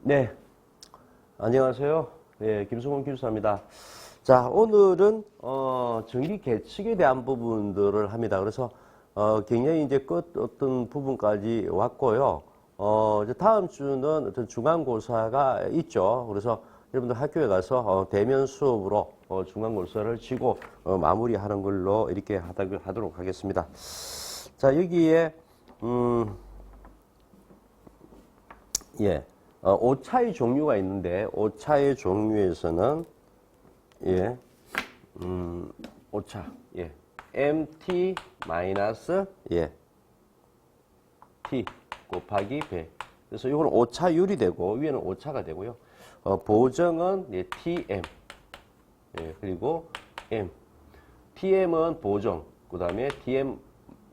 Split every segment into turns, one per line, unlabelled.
네, 안녕하세요. 네, 김승훈 교수입니다. 자, 오늘은 전기 계측에 대한 부분들을 합니다. 그래서 굉장히 이제 끝 어떤 부분까지 왔고요. 이제 다음 주는 어떤 중간고사가 있죠. 그래서 여러분들 학교에 가서 대면 수업으로 중간고사를 치고 마무리하는 걸로 이렇게 하도록 하겠습니다. 자, 여기에 예. 오차의 종류가 있는데, 오차의 종류에서는, 예, 오차, 예, mt 마이너스, 예, t 곱하기 100. 그래서 이거는 오차율이 되고, 위에는 오차가 되고요. 보정은, 예, tm, 예, 그리고 m. tm은 보정, 그 다음에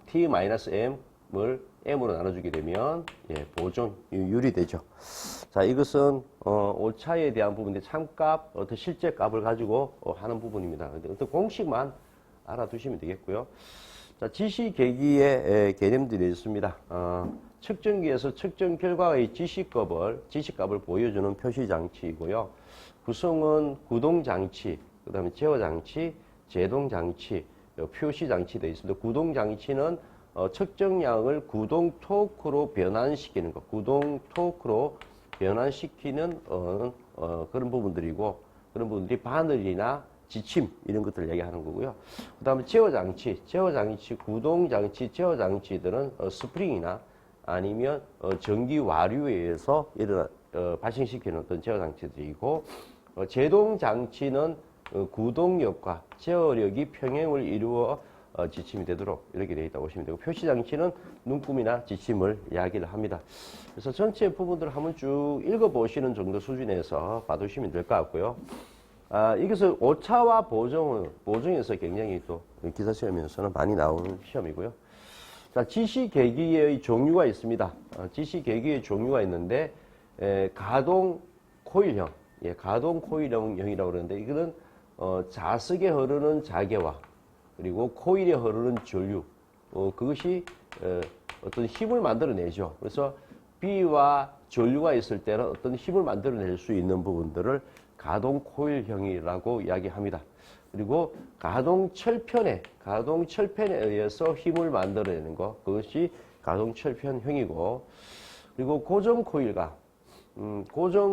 t 마이너스 m을 m으로 나눠주게 되면, 예, 보정율이 되죠. 자, 이것은 오차에 대한 부분인데 참값, 어떤 실제 값을 가지고 하는 부분입니다. 어떤 공식만 알아두시면 되겠고요. 자, 지시계기의 개념들이 있습니다. 측정기에서 측정 결과의 지시값을 보여주는 표시장치이고요. 구성은 구동장치, 그 다음에 제어장치, 제동장치, 표시장치 되어 있습니다. 구동장치는 측정량을 구동 토크로 변환시키는 것, 구동 토크로 변환시키는 그런 부분들이고, 그런 부분들이 바늘이나 지침 이런 것들을 얘기하는 거고요. 그 다음에 제어장치, 구동장치, 제어장치들은 스프링이나 아니면 전기 와류에 의해서 발생시키는 어떤 제어장치들이고, 제동장치는 구동력과 제어력이 평행을 이루어 지침이 되도록 이렇게 되어 있다고 보시면 되고, 표시장치는 눈금이나 지침을 이야기를 합니다. 그래서 전체 부분들을 한번 쭉 읽어보시는 정도 수준에서 봐두시면 될 것 같고요. 이것은 오차와 보정에서 굉장히 또 기사 시험에서는 많이 나오는 시험이고요. 자, 지시계기의 종류가 있습니다. 지시계기의 종류가 있는데, 가동 코일형, 예, 가동 코일형이라고 그러는데, 이거는 자석에 흐르는 자계와 그리고 코일에 흐르는 전류, 그것이 어떤 힘을 만들어내죠. 그래서 비와 전류가 있을 때는 어떤 힘을 만들어낼 수 있는 부분들을 가동 코일형이라고 이야기합니다. 그리고 가동 철편에 의해서 힘을 만들어내는 것, 그것이 가동 철편형이고, 그리고 고정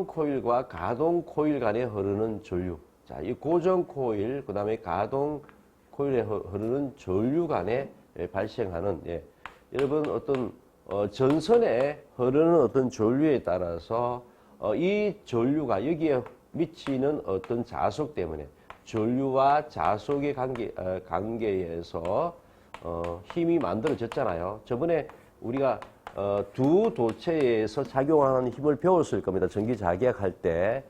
코일과 가동 코일 간에 흐르는 전류. 자, 이 고정 코일, 그 다음에 가동 코일에 흐르는 전류 간에 발생하는, 예, 여러분 어떤 전선에 흐르는 어떤 전류에 따라서 이 전류가 여기에 미치는 어떤 자속 때문에 전류와 자속의 관계에서 힘이 만들어졌잖아요. 저번에 우리가 두 도체에서 작용하는 힘을 배웠을 겁니다. 전기자기약 할 때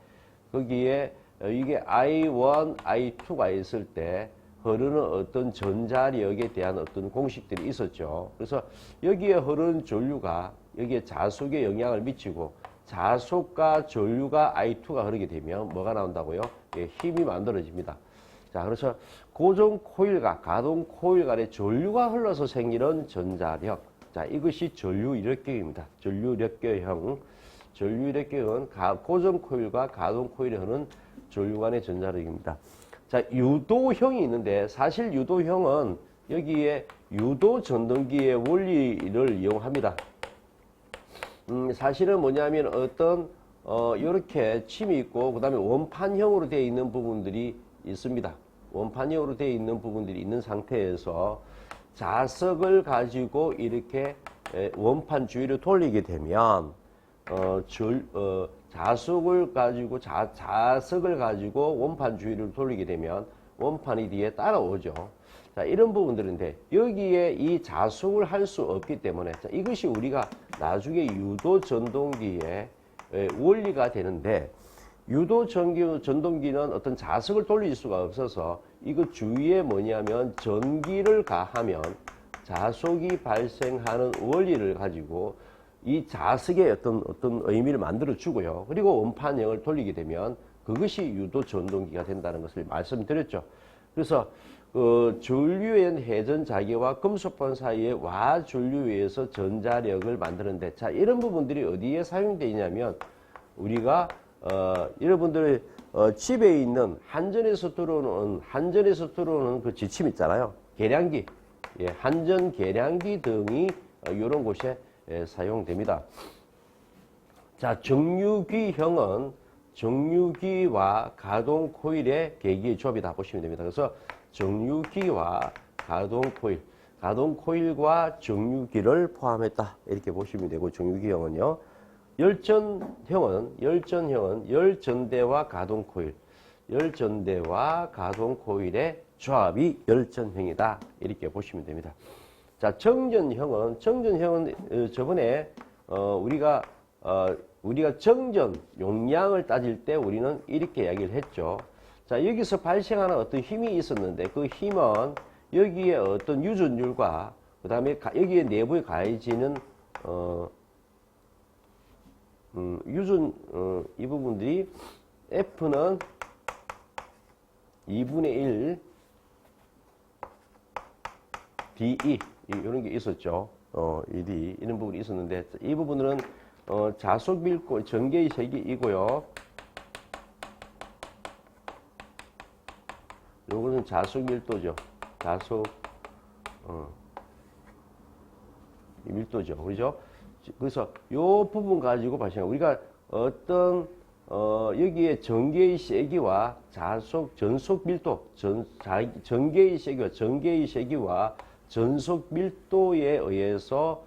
거기에 이게 I1, I2가 있을 때 흐르는 어떤 전자력에 대한 어떤 공식들이 있었죠. 그래서 여기에 흐르는 전류가 여기에 자속에 영향을 미치고, 자속과 전류가 I2가 흐르게 되면 뭐가 나온다고요? 예, 힘이 만들어집니다. 자, 그래서 고정 코일과 가동 코일 간에 전류가 흘러서 생기는 전자력. 자, 이것이 전류력교입니다. 전류력교형. 전류력교형은 고정 코일과 가동 코일에 흐르는 전류 간의 전자력입니다. 자, 유도형이 있는데, 사실 유도형은 여기에 유도 전동기의 원리를 이용합니다. 사실은 뭐냐면 어떤 이렇게 침이 있고, 그 다음에 원판형으로 되어 있는 부분들이 있습니다. 원판형으로 되어 있는 부분들이 있는 상태에서 자석을 가지고 이렇게 원판 주위를 돌리게 되면 자석을 가지고 원판 주위를 돌리게 되면 원판이 뒤에 따라오죠. 자, 이런 부분들인데, 여기에 이 자석을 할 수 없기 때문에, 자, 이것이 우리가 나중에 유도 전동기의 원리가 되는데, 유도 전동기는 어떤 자석을 돌릴 수가 없어서 이거 주위에 뭐냐면 전기를 가하면 자속이 발생하는 원리를 가지고 이 자석에 어떤 의미를 만들어 주고요. 그리고 원판형을 돌리게 되면 그것이 유도 전동기가 된다는 것을 말씀드렸죠. 그래서 전류엔 회전 자계와 금속판 사이에 와 전류에서 전자력을 만드는데, 자, 이런 부분들이 어디에 사용되어 있냐면 우리가 여러분들 집에 있는 한전에서 들어오는 그 지침 있잖아요. 계량기, 예, 한전 계량기 등이 이런 곳에 사용됩니다. 자, 정유기형은 정유기와 가동 코일의 계기의 조합이다 보시면 됩니다. 그래서 정유기와 가동 코일과 정유기를 포함했다 이렇게 보시면 되고, 정유기형은요. 열전형은 열전대와 가동 코일의 조합이 열전형이다 이렇게 보시면 됩니다. 자, 정전형은 저번에 우리가 정전 용량을 따질 때 우리는 이렇게 이야기를 했죠. 자, 여기서 발생하는 어떤 힘이 있었는데 그 힘은 여기에 어떤 유전율과 그 다음에 여기에 내부에 가해지는 이 부분들이 F는 2분의 1 DE 이런 게 있었죠. ED 이런 부분이 있었는데 이 부분은 자속 밀도 전개의 세기이고요. 요거는 자속 밀도죠. 밀도죠. 그죠? 그래서 요 부분 가지고 발생한 우리가 어떤 여기에 전개의 세기와 전속 밀도, 전개의 세기와 전속 밀도에 의해서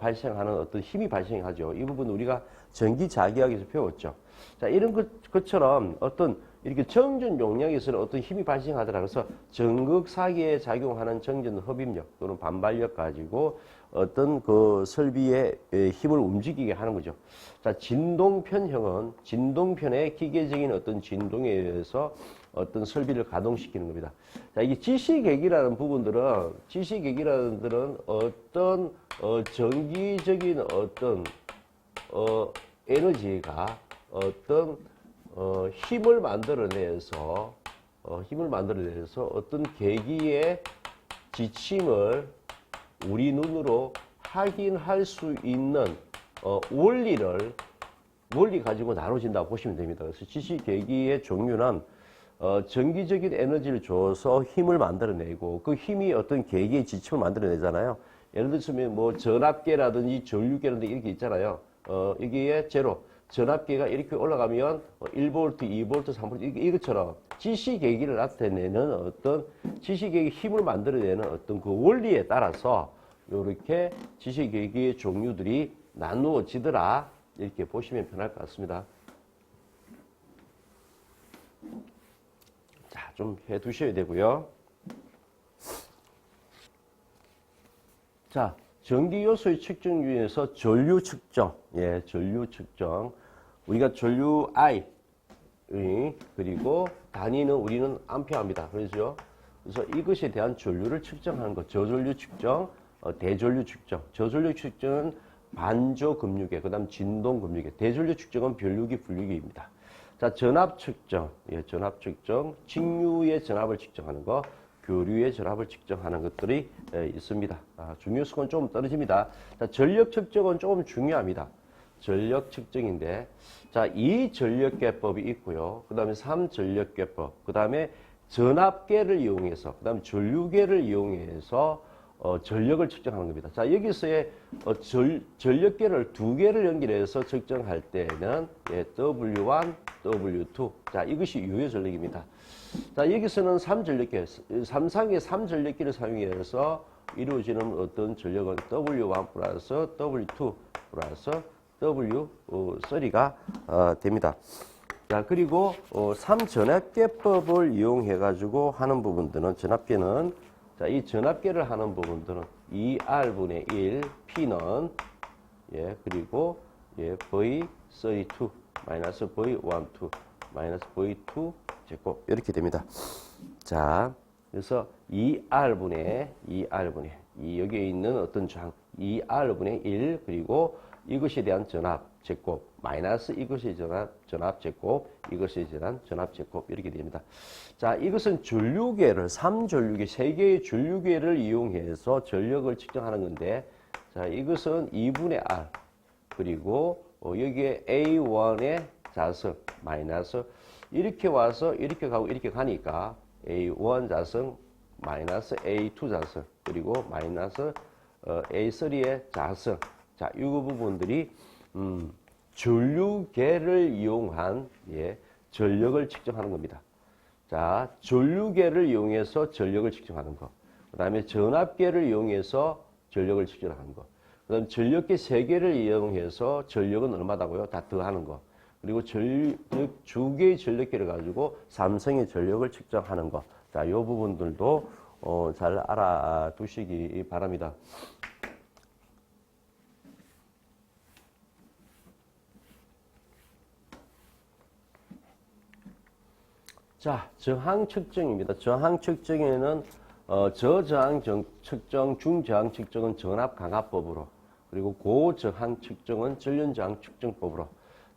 발생하는 어떤 힘이 발생하죠. 이 부분 우리가 전기자기학에서 배웠죠. 자, 이런 것처럼 어떤 이렇게 정전 용량에서는 어떤 힘이 발생하더라. 그래서 전극사기에 작용하는 정전 흡입력 또는 반발력 가지고 어떤 그 설비의 힘을 움직이게 하는 거죠. 자, 진동편의 기계적인 어떤 진동에 의해서 어떤 설비를 가동시키는 겁니다. 자, 이게 지시계기라는 부분들은 어떤 전기적인 어떤 에너지가 어떤 힘을 만들어내서 어떤 계기의 지침을 우리 눈으로 확인할 수 있는 원리 가지고 나눠진다고 보시면 됩니다. 그래서 지시계기의 종류는 전기적인 에너지를 줘서 힘을 만들어내고 그 힘이 어떤 계기의 지침을 만들어내잖아요. 예를 들면 뭐 전압계라든지 전류계라든지 이렇게 있잖아요. 여기에 전압계가 이렇게 올라가면 1V, 2V, 3V 이것처럼 지시계기를 나타내는 어떤 지시계기 힘을 만들어내는 어떤 그 원리에 따라서 이렇게 지시계기의 종류들이 나누어지더라 이렇게 보시면 편할 것 같습니다. 자, 좀 해두셔야 되고요. 자, 전기 요소의 측정 중에서 전류 측정. 예, 전류 측정. 우리가 전류 I 그리고 단위는 우리는 암페어입니다. 그렇죠? 그래서 이것에 대한 전류를 측정하는 것. 저전류 측정, 대전류 측정. 저전류 측정은 반조 급류계, 그다음 진동 급류계. 대전류 측정은 변류기, 분류기입니다. 자, 전압 측정. 예, 전압 측정. 직류의 전압을 측정하는 거. 교류의 전압을 측정하는 것들이 있습니다. 중요성은 좀 떨어집니다. 자, 전력 측정은 조금 중요합니다. 전력 측정인데, 자, 2전력계법이 있고요. 그 다음에 3전력계법, 그 다음에 전압계를 이용해서, 그 다음에 전류계를 이용해서 전력을 측정하는 겁니다. 자, 여기서의 전력계를 두 개를 연결해서 측정할 때는 W1, W2. 자, 이것이 유효 전력입니다. 자, 여기서는 3전력계, 삼상의 3전력계를 사용해서 이루어지는 어떤 전력은 W1 플러스 W2 플러스 W3가 됩니다. 자, 그리고 3전압계법을 이용해 가지고 하는 부분들은 전압계는 자, 이 전압계를 하는 부분들은 2R분의 1 P는 그리고 V32 마이너스 V12 마이너스 V2 제곱 이렇게 됩니다. 자, 그래서 2R분의 여기에 있는 어떤 장 2R분의 1 그리고 이것에 대한 전압 제곱 마이너스 이것에 대한 전압 제곱 이것에 대한 전압 제곱 이렇게 됩니다. 자, 이것은 전류계를 3전류계 3개의 전류계를 이용해서 전력을 측정하는 건데 자, 이것은 2분의 R 그리고 여기에 A1의 자성 마이너스 이렇게 와서 이렇게 가고 이렇게 가니까 A1 자성 마이너스 A2 자성 그리고 마이너스 A3의 자성. 자, 이 부분들이 전류계를 이용한 전력을 측정하는 겁니다. 자, 전류계를 이용해서 전력을 측정하는 거. 그 다음에 전압계를 이용해서 전력을 측정하는 거. 그 다음 전력계 3개를 이용해서 전력은 얼마다고요? 다 더하는 거. 그리고 두 개의 전력계를 가지고 삼성의 전력을 측정하는 거. 자, 이 부분들도 잘 알아두시기 바랍니다. 자, 저항 측정입니다. 저항 측정에는 저저항 측정, 중저항 측정은 전압강압법으로 그리고 고저항 측정은 전륜저항 측정법으로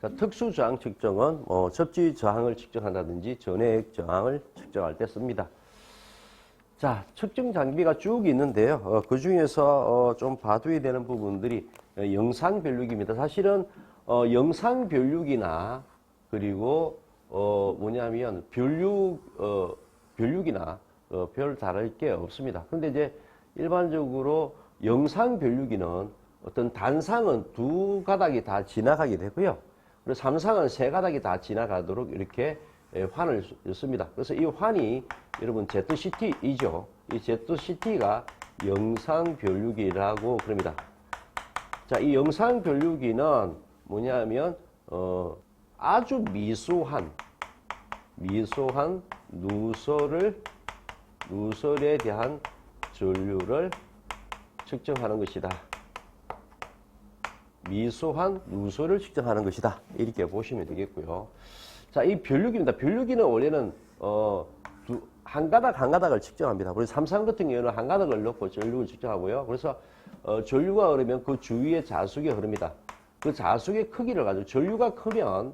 자, 특수저항 측정은 접지 저항을 측정한다든지 전해액 저항을 측정할 때 씁니다. 자, 측정 장비가 쭉 있는데요. 그 중에서 좀 봐둬야 되는 부분들이 영상 변류기입니다. 사실은 영상 변류기나 그리고 뭐냐면 변류기나 별 다를 게 없습니다. 근데 이제 일반적으로 영상 변류기는 어떤 단상은 2가닥이 다 지나가게 되고요. 그리고 삼상은 3가닥이 다 지나가도록 이렇게 환을 씁니다. 그래서 이 환이 여러분 ZCT이죠. 이 ZCT가 영상 변류기라고 그럽니다. 자, 이 영상 변류기는 뭐냐면 아주 미소한 누설에 대한 전류를 측정하는 것이다. 미소한 누설을 측정하는 것이다. 이렇게 보시면 되겠고요. 자, 이 변류기입니다. 변류기는 원래는 한 가닥을 측정합니다. 그래서 삼상 같은 경우는 한 가닥을 넣고 전류를 측정하고요. 그래서 전류가 흐르면 그 주위에 자숙이 흐릅니다. 그 자숙의 크기를 가지고 전류가 크면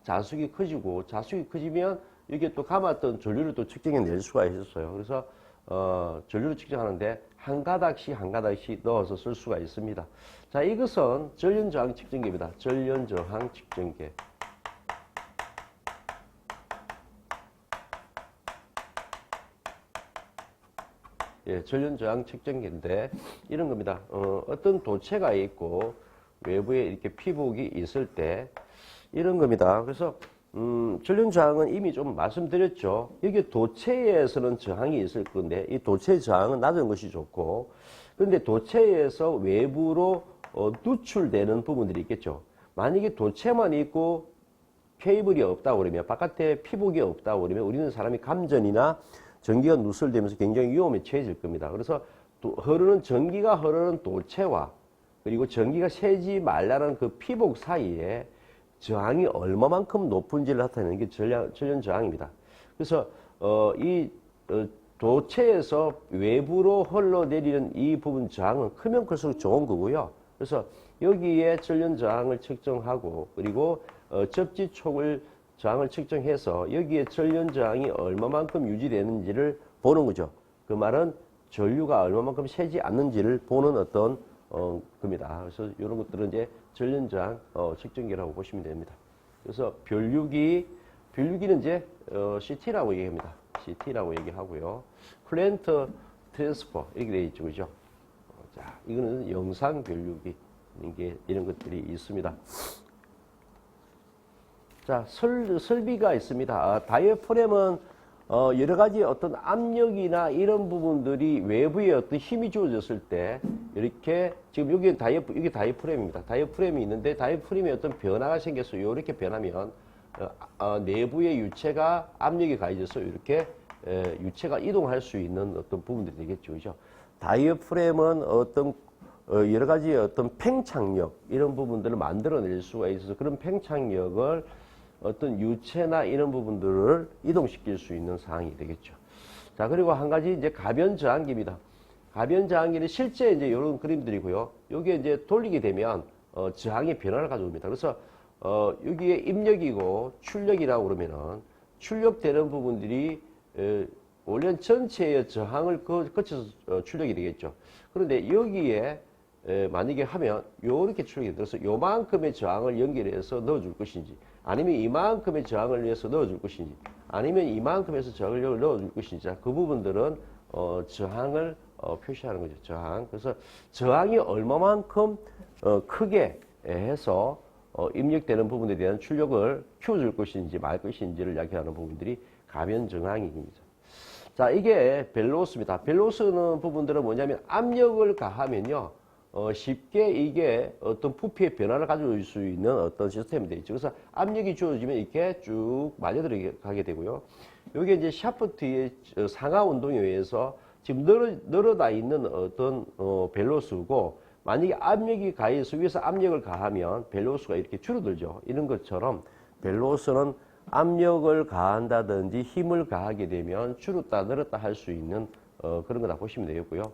자숙이 커지고 자숙이 커지면 이게 또 감았던 전류를 또 측정해 낼 수가 있었어요. 그래서 전류를 측정하는데 한 가닥씩 넣어서 쓸 수가 있습니다. 자, 이것은 전륜저항 측정기입니다. 전륜저항 측정기. 예, 전륜저항 측정기인데 이런 겁니다. 어떤 도체가 있고 외부에 이렇게 피복이 있을 때 이런 겁니다. 그래서 전륜저항은 이미 좀 말씀드렸죠. 여기 도체에서는 저항이 있을 건데 이 도체 저항은 낮은 것이 좋고 그런데 도체에서 외부로 누출되는 부분들이 있겠죠. 만약에 도체만 있고 케이블이 없다고 그러면 바깥에 피복이 없다고 그러면 우리는 사람이 감전이나 전기가 누설되면서 굉장히 위험에 처해질 겁니다. 그래서 전기가 흐르는 도체와 그리고 전기가 새지 말라는 그 피복 사이에 저항이 얼마만큼 높은지를 나타내는 게 전륜 저항입니다. 그래서 이 도체에서 외부로 흘러내리는 이 부분 저항은 크면 클수록 좋은 거고요. 그래서 여기에 전륜 저항을 측정하고 그리고 접지촉을 저항을 측정해서 여기에 전륜 저항이 얼마만큼 유지되는지를 보는 거죠. 그 말은 전류가 얼마만큼 새지 않는지를 보는 어떤 겁니다. 그래서 이런 것들은 이제 전륜 저항 측정기라고 보시면 됩니다. 그래서 변류기는 이제 CT라고 얘기합니다. CT라고 얘기하고요. 플랜트 트랜스퍼 이렇게 되어 있죠, 그죠? 자, 이거는 영상 변류기 이런 것들이 있습니다. 자, 설비가 있습니다. 다이어프램은 여러 가지 어떤 압력이나 이런 부분들이 외부에 어떤 힘이 주어졌을 때 이렇게 지금 여기 이게 다이어프램입니다. 다이어프램이 있는데 다이어프램에 어떤 변화가 생겨서 이렇게 변하면 내부의 유체가 압력이 가해져서 이렇게 유체가 이동할 수 있는 어떤 부분들이 되겠죠, 그죠? 다이어프램은 어떤 여러 가지 어떤 팽창력 이런 부분들을 만들어낼 수가 있어서 그런 팽창력을 어떤 유체나 이런 부분들을 이동시킬 수 있는 사항이 되겠죠. 자, 그리고 한 가지 이제 가변 저항기입니다. 가변 저항기는 실제 이제 이런 그림들이고요. 여기에 이제 돌리게 되면 저항의 변화를 가져옵니다. 그래서 여기에 입력이고 출력이라고 그러면은 출력되는 부분들이 원래는 전체의 저항을 거쳐서 출력이 되겠죠. 그런데 여기에 만약에 하면 요렇게 출력이 들어서 요만큼의 저항을 연결해서 넣어줄 것인지, 아니면 이만큼의 저항을 위해서 넣어줄 것인지, 아니면 이만큼에서 저항을 넣어줄 것인지, 그 부분들은 저항을 표시하는 거죠. 저항. 그래서 저항이 얼마만큼 크게 해서 입력되는 부분에 대한 출력을 키워줄 것인지 말 것인지를 이야기하는 부분들이 가변 저항입니다. 자, 이게 벨로스입니다. 벨로스는 부분들은 뭐냐면 압력을 가하면요, 쉽게 이게 어떤 부피의 변화를 가져올 수 있는 어떤 시스템이 되어 있죠. 그래서 압력이 주어지면 이렇게 쭉 말려 들어가게 되고요. 여기 이제 샤프트의 상하 운동에 의해서 지금 늘어나 있는 어떤 벨로스고, 만약에 압력이 가해서 위에서 압력을 가하면 벨로스가 이렇게 줄어들죠. 이런 것처럼 벨로스는 압력을 가한다든지 힘을 가하게 되면 줄었다 늘었다 할 수 있는 그런 거다 보시면 되겠고요.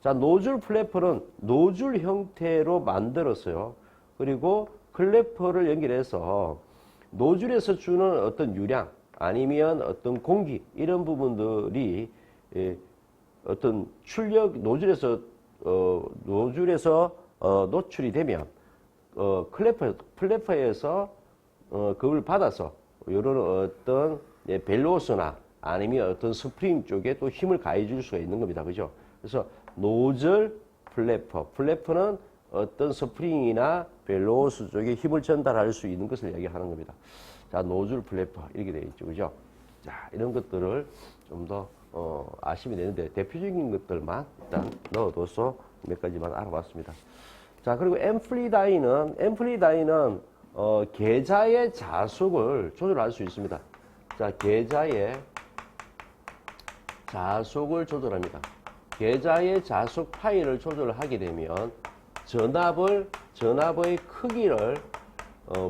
자, 노즐 플래퍼는 노즐 형태로 만들었어요. 그리고 클래퍼를 연결해서 노즐에서 주는 어떤 유량 아니면 어떤 공기 이런 부분들이 어떤 출력 노즐에서 노출이 되면 플래퍼에서 그걸 받아서 이런 어떤 벨로스나 아니면 어떤 스프링 쪽에 또 힘을 가해 줄 수가 있는 겁니다. 그죠? 그래서 노즐 플래퍼는 어떤 스프링이나 벨로스 쪽에 힘을 전달할 수 있는 것을 얘기하는 겁니다. 자, 노즐 플래퍼 이렇게 되어 있죠. 그죠? 자, 이런 것들을 좀 더 아시면 되는데 대표적인 것들만 일단 넣어둬서 몇 가지만 알아봤습니다. 자, 그리고 앰플리다인은 계좌의 자속을 조절할 수 있습니다. 자, 계좌의 자속을 조절합니다. 계좌의 자속 파일을 조절하게 되면 전압의 크기를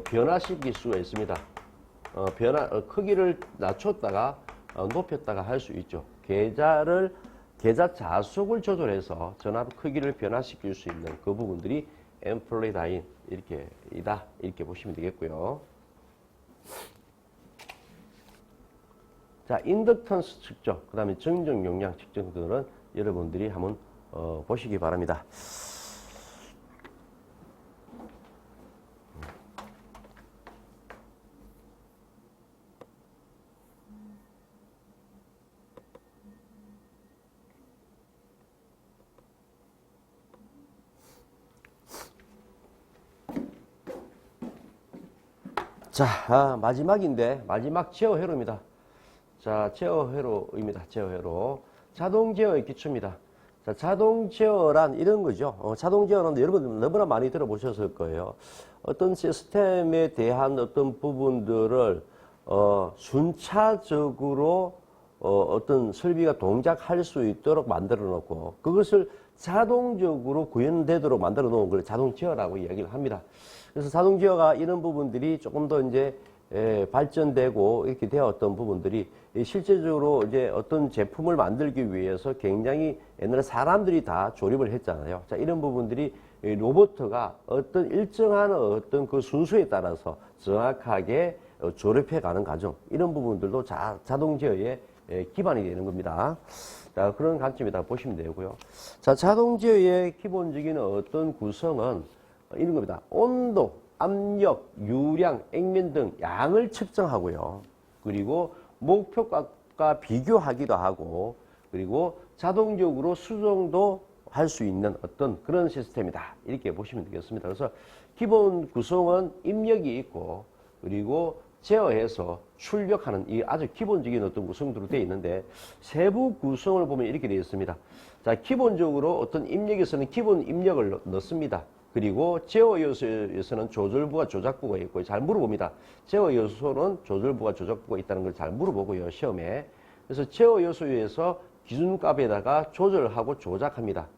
변화시킬 수가 있습니다. 크기를 낮췄다가 높였다가 할 수 있죠. 계좌 자속을 조절해서 전압 크기를 변화시킬 수 있는 그 부분들이 앰플리다인 이렇게 보시면 되겠고요. 자, 인덕턴스 측정, 그 다음에 정정 용량 측정들은 여러분들이 한번 보시기 바랍니다. 자, 마지막인데, 마지막 제어 회로입니다. 자, 제어 회로입니다. 제어 회로. 자동 제어의 기초입니다. 자, 자동 제어란 이런 거죠. 자동 제어는 여러분 너무나 많이 들어보셨을 거예요. 어떤 시스템에 대한 어떤 부분들을, 순차적으로, 어떤 설비가 동작할 수 있도록 만들어 놓고, 그것을 자동적으로 구현되도록 만들어 놓은 걸 자동 제어라고 이야기를 합니다. 그래서 자동 제어가 이런 부분들이 조금 더 이제 발전되고 이렇게 되었던 부분들이 실제적으로 이제 어떤 제품을 만들기 위해서 굉장히 옛날에 사람들이 다 조립을 했잖아요. 자, 이런 부분들이 로봇가 어떤 일정한 어떤 그 순수에 따라서 정확하게 조립해 가는 과정, 이런 부분들도 자동 제어의 기반이 되는 겁니다. 자, 그런 관점이다 보시면 되고요. 자, 자동 제어의 기본적인 어떤 구성은 이런 겁니다. 온도, 압력, 유량, 액면 등 양을 측정하고요. 그리고 목표값과 비교하기도 하고, 그리고 자동적으로 수정도 할 수 있는 어떤 그런 시스템이다. 이렇게 보시면 되겠습니다. 그래서 기본 구성은 입력이 있고, 그리고 제어해서 출력하는 이 아주 기본적인 어떤 구성들로 되어 있는데, 세부 구성을 보면 이렇게 되어 있습니다. 자, 기본적으로 어떤 입력에서는 기본 입력을 넣습니다. 그리고 제어 요소에서는 조절부와 조작부가 있고, 잘 물어봅니다. 제어 요소는 조절부와 조작부가 있다는 걸 잘 물어보고요, 시험에. 그래서 제어 요소에서 기준값에다가 조절하고 조작합니다.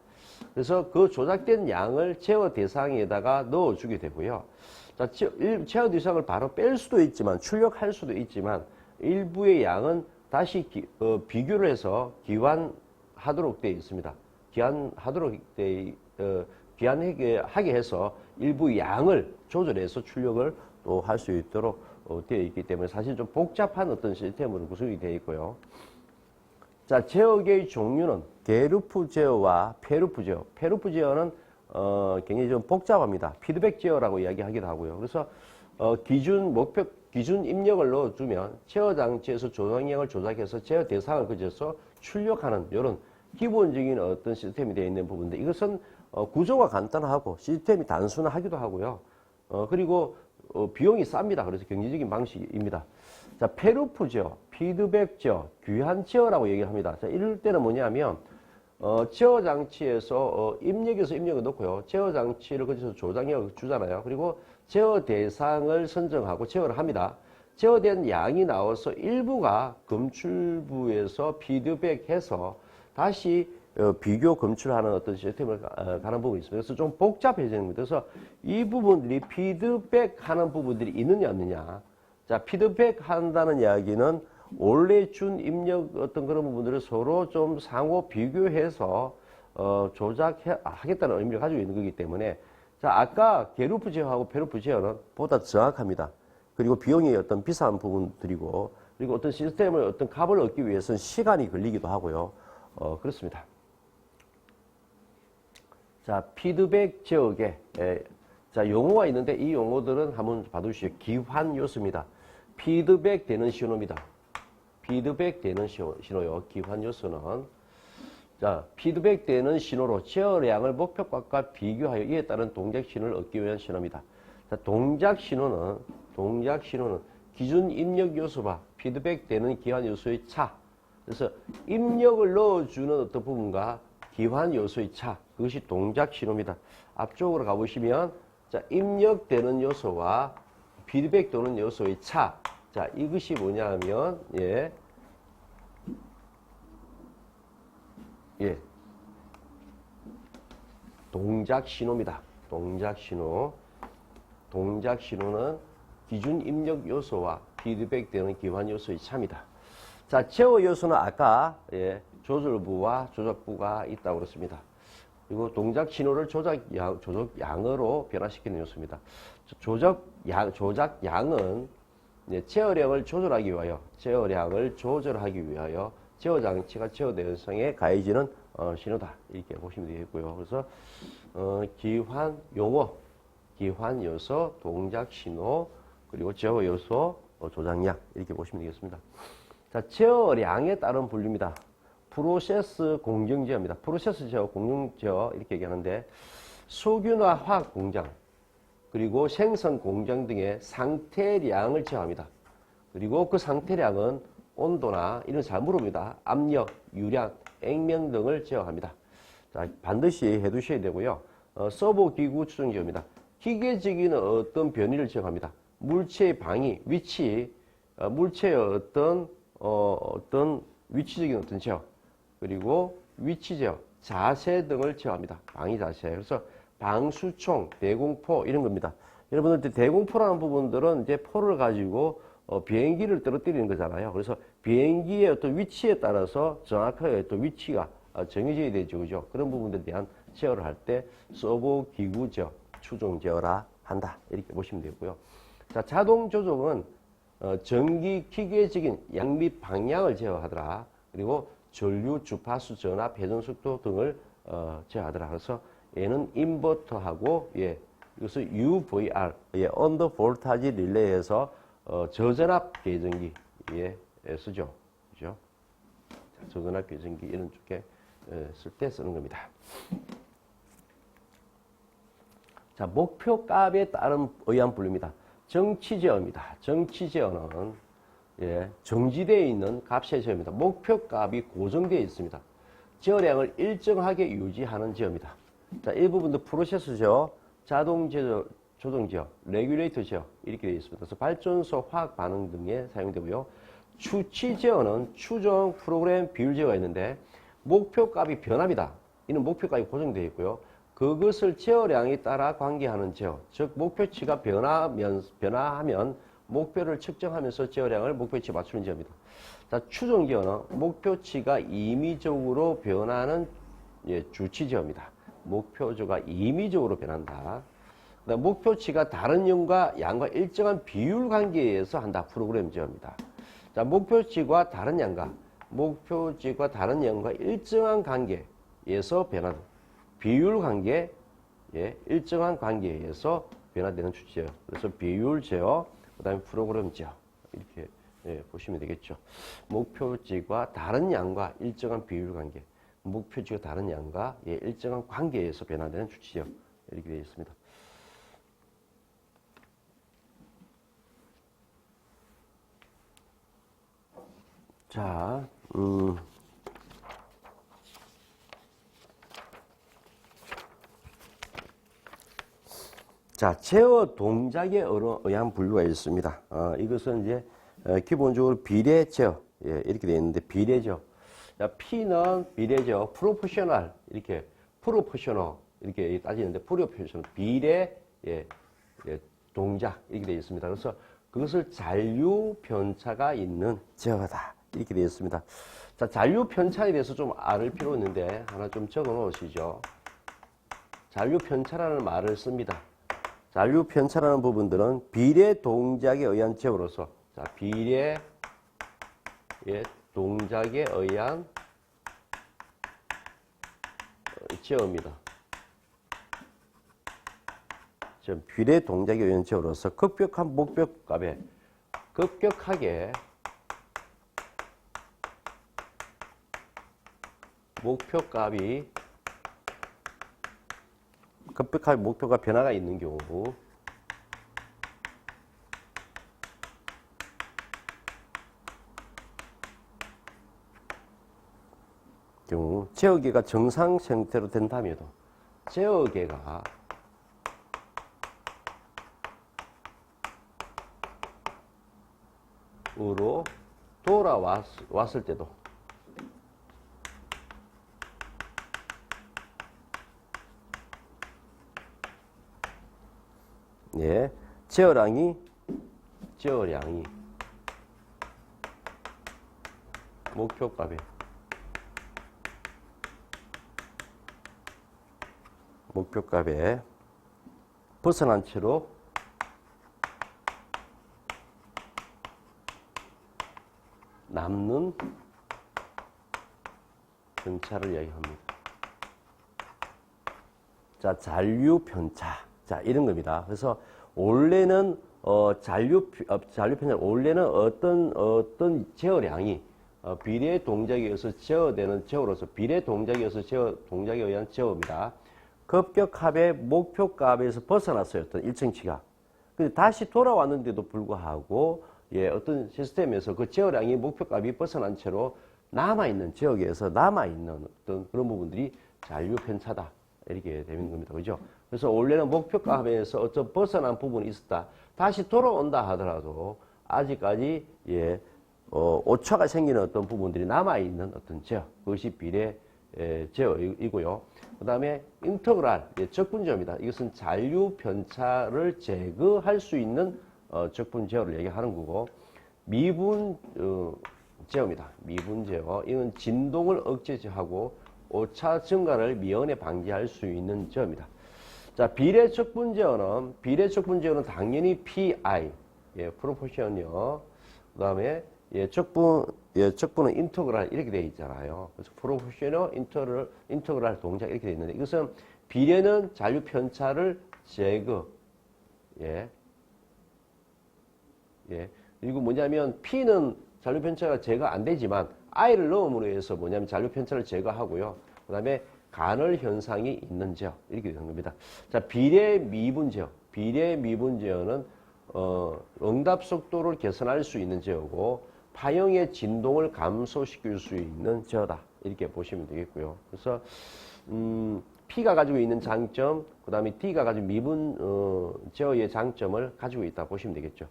그래서 그 조작된 양을 제어 대상에다가 넣어주게 되고요. 자, 제어 대상을 바로 뺄 수도 있지만, 출력할 수도 있지만, 일부의 양은 다시 비교를 해서 기환하도록 되어 있습니다. 기한하게 해서 일부 양을 조절해서 출력을 또 할 수 있도록 되어 있기 때문에 사실 좀 복잡한 어떤 시스템으로 구성이 되어 있고요. 자, 제어계의 종류는 게르프 제어와 페르프 제어. 페르프 제어는 굉장히 좀 복잡합니다. 피드백 제어라고 이야기하기도 하고요. 그래서 기준 목표 기준 입력을 넣어주면 제어 장치에서 조작량을 조작해서 제어 대상을 그려서 출력하는 이런 기본적인 어떤 시스템이 되어 있는 부분인데 이것은 구조가 간단하고 시스템이 단순하기도 하고요. 그리고 비용이 쌉니다. 그래서 경제적인 방식입니다. 자, 페루프 제어, 피드백 제어, 귀환 제어라고 얘기합니다. 자, 이럴 때는 뭐냐면 제어 장치에서 입력에서 입력을 넣고요. 제어 장치를 거기서 조작력을 주잖아요. 그리고 제어 대상을 선정하고 제어를 합니다. 제어된 양이 나와서 일부가 검출부에서 피드백해서 다시 비교 검출하는 어떤 시스템을 가는 부분이 있습니다. 그래서 좀 복잡해지는 겁니다. 그래서 이 부분들이 피드백하는 부분들이 있느냐 없느냐. 자, 피드백 한다는 이야기는 원래 준 입력 어떤 그런 부분들을 서로 좀 상호 비교해서 조작하겠다는 의미를 가지고 있는 거기 때문에 자, 아까 게루프 제어하고 페루프 제어는 보다 정확합니다. 그리고 비용이 어떤 비싼 부분들이고 그리고 어떤 시스템을 어떤 값을 얻기 위해서는 시간이 걸리기도 하고요. 그렇습니다. 자, 피드백 제어계. 자, 용어가 있는데 이 용어들은 한번 봐두시죠. 기환 요소입니다. 피드백 되는 신호입니다. 피드백 되는 신호요. 기환 요소는 자, 피드백 되는 신호로 제어량을 목표값과 비교하여 이에 따른 동작 신호를 얻기 위한 신호입니다. 자, 동작 신호는 기준 입력 요소와 피드백 되는 기환 요소의 차. 그래서 입력을 넣어주는 어떤 부분과 기환 요소의 차. 그것이 동작 신호입니다. 앞쪽으로 가보시면 자, 입력되는 요소와 피드백 되는 요소의 차. 자, 이것이 뭐냐면 동작 신호입니다. 동작 신호. 동작 신호는 기준 입력 요소와 피드백 되는 기환 요소의 차입니다. 자, 제어 요소는 아까 조절부와 조작부가 있다고 그랬습니다. 그리고 동작 신호를 조작양으로 변화시키는 요소입니다. 조작양은 제어량을 조절하기 위하여 제어 장치가 제어 대상에 가해지는 신호다. 이렇게 보시면 되겠고요. 그래서 기환 용어, 기환 요소, 동작 신호, 그리고 제어 요소, 조작량 이렇게 보시면 되겠습니다. 자, 제어량에 따른 분류입니다. 프로세스 공정 제어입니다. 프로세스 제어, 공정 제어 이렇게 얘기하는데 석유나 화학 공장 그리고 생선 공장 등의 상태량을 제어합니다. 그리고 그 상태량은 온도나 이런 잘 물어봅니다. 압력, 유량, 액면 등을 제어합니다. 자, 반드시 해두셔야 되고요. 서버 기구 추정 제어입니다. 기계적인 어떤 변이를 제어합니다. 물체의 방위, 위치, 물체의 어떤 위치적인 어떤 제어, 그리고 위치 제어, 자세 등을 제어합니다. 방위 자세. 그래서 방수총, 대공포 이런 겁니다. 여러분들 대공포라는 부분들은 이제 포를 가지고 비행기를 떨어뜨리는 거잖아요. 그래서 비행기의 어떤 위치에 따라서 정확하게 또 위치가 정해져야 되죠. 그죠? 그런 부분들에 대한 제어를 할 때 서버 기구 제어, 추종 제어라 한다. 이렇게 보시면 되고요. 자, 자동 조종은 전기 기계적인 양 및 방향을 제어하더라. 그리고 전류, 주파수, 전압, 회전 속도 등을 제어하더라. 그래서 얘는 인버터하고 이것을 UVR, 언더 볼타지 릴레이에서 저전압 계전기에 쓰죠. 그죠? 저전압 계전기 이런 쪽에 쓸 때 쓰는 겁니다. 자, 목표 값에 따른 의한 분류입니다. 정치 제어입니다. 정치 제어는 정지되어 있는 값의 제어입니다. 목표 값이 고정되어 있습니다. 제어량을 일정하게 유지하는 제어입니다. 자, 이 부분도 프로세스 제어, 자동 제어, 조정 제어, 레귤레이터 제어 이렇게 되어 있습니다. 그래서 발전소 화학 반응 등에 사용되고요. 추치 제어는 추정 프로그램 비율 제어가 있는데 목표 값이 변합니다. 이는 목표 값이 고정되어 있고요. 그것을 제어량에 따라 관계하는 제어, 즉 목표치가 변화하면 목표를 측정하면서 제어량을 목표치에 맞추는 제어입니다. 자, 추정 제어는 목표치가 임의적으로 변하는 주치 제어입니다. 목표치가 임의적으로 변한다. 그다음 목표치가 다른 양과 일정한 비율 관계에서 한다. 프로그램 제어입니다. 자, 목표치가 다른 양과 일정한 관계에서 변하는 비율 관계, 예, 일정한 관계에 의해서 변화되는 추지예요. 그래서 비율 제어, 그 다음에 프로그램 제어 이렇게 예, 보시면 되겠죠. 목표치가 다른 양과 일정한 비율 관계, 목표치가 다른 양과 예, 일정한 관계에 의해서 변화되는 추지예요. 이렇게 되어 있습니다. 자, 자, 제어 동작에 의한 분류가 있습니다. 이것은 이제 기본적으로 비례 제어 예, 이렇게 되어 있는데 비례죠. 자, P는 비례죠. 프로포셔널 이렇게 프로포셔널 이렇게 따지는데 프로포셔널 비례 예, 예, 동작 이렇게 되어 있습니다. 그래서 그것을 잔류 편차가 있는 제어다 이렇게 되어 있습니다. 자, 잔류 편차에 대해서 좀 알을 필요 있는데 하나 좀 적어 놓으시죠. 잔류 편차라는 말을 씁니다. 잔류 편차라는 부분들은 비례 동작에 의한 제어로서 자, 비례 동작에 의한 제어입니다. 비례 동작에 의한 제어로서 급격한 목표값에 급격하게 목표가 변화가 있는 경우 제어계가 정상 형태로 된다며도 제어계가 으로 돌아왔을 때도 예, 제어량이 목표값에 벗어난 채로 남는 편차를 이야기합니다. 자, 잔류 편차. 자, 이런 겁니다. 그래서 원래는 잔류 편차 원래는 어떤 제어량이 비례 동작에 의해서 제어되는 제어로서 비례 동작에 의해서 동작에 의한 제어입니다. 급격합의 목표값에서 벗어났어요. 어떤 일정치가. 근데 다시 돌아왔는데도 불구하고 예, 어떤 시스템에서 그 제어량이 목표값이 벗어난 채로 남아있는 지역에서 남아있는 어떤 그런 부분들이 잔류 편차다. 이렇게 되는 겁니다. 그죠? 그래서 원래는 목표값에서 어떤 벗어난 부분이 있었다. 다시 돌아온다 하더라도 아직까지 예, 오차가 생기는 어떤 부분들이 남아있는 어떤 제어. 그것이 비례 제어이고요. 그 다음에 인터그랄, 적분제어입니다. 이것은 잔류 편차를 제거할 수 있는 적분 제어를 얘기하는 거고, 미분 제어입니다. 미분 제어. 이건 진동을 억제하고 오차 증가를 미연에 방지할 수 있는 제어입니다. 자, 비례 적분 제어는 당연히 PI, 예, 프로포션이요. 그 다음에 적분은 인터그랄 이렇게 되어 있잖아요. 그래서 프로포셔널 인터그랄 동작 이렇게 되어 있는데 이것은 비례는 잔류 편차를 제거. 예. 그리고 뭐냐면 P는 잔류 편차가 제거 안 되지만 I를 넣음으로 해서 뭐냐면 잔류 편차를 제거하고요. 그다음에 간헐 현상이 있는 제어 이렇게 되는 겁니다. 자, 비례 미분 제어는 응답 속도를 개선할 수 있는 제어고 파형의 진동을 감소시킬 수 있는 제어다. 이렇게 보시면 되겠고요. 그래서 P가 가지고 있는 장점, 그 다음에 D가 가지고 미분 제어의 장점을 가지고 있다 보시면 되겠죠.